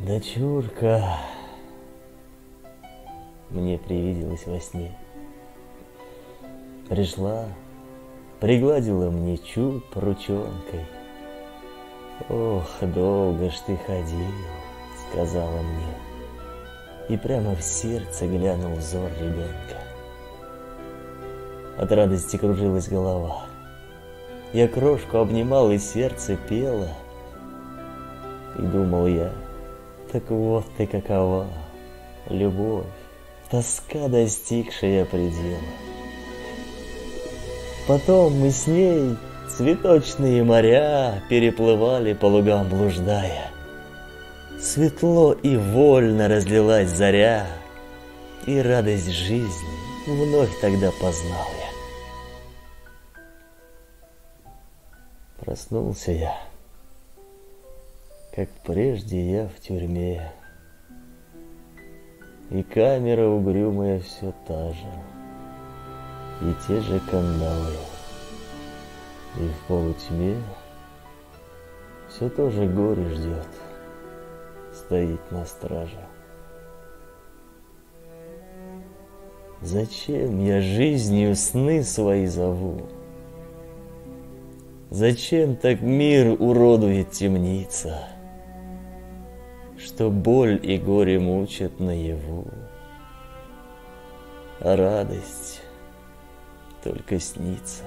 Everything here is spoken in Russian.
Дочурка, мне привиделась во сне. Пришла, пригладила мне чуб ручонкой. Ох, долго ж ты ходил, сказала мне, и прямо в сердце глянул взор ребенка. От радости кружилась голова. Я крошку обнимал, и сердце пело. И думал я, так вот ты какова, любовь, тоска, достигшая предела. Потом мы с ней цветочные моря переплывали по лугам блуждая. Светло и вольно разлилась заря, и радость жизни вновь тогда познал я. Проснулся я, как прежде я в тюрьме, и камера угрюмая все та же, и те же кандалы, и в полутьме все то же горе ждет, стоит на страже. Зачем я жизнью сны свои зову? Зачем так мир уродует темница, что боль и горе мучат наяву, а радость только снится?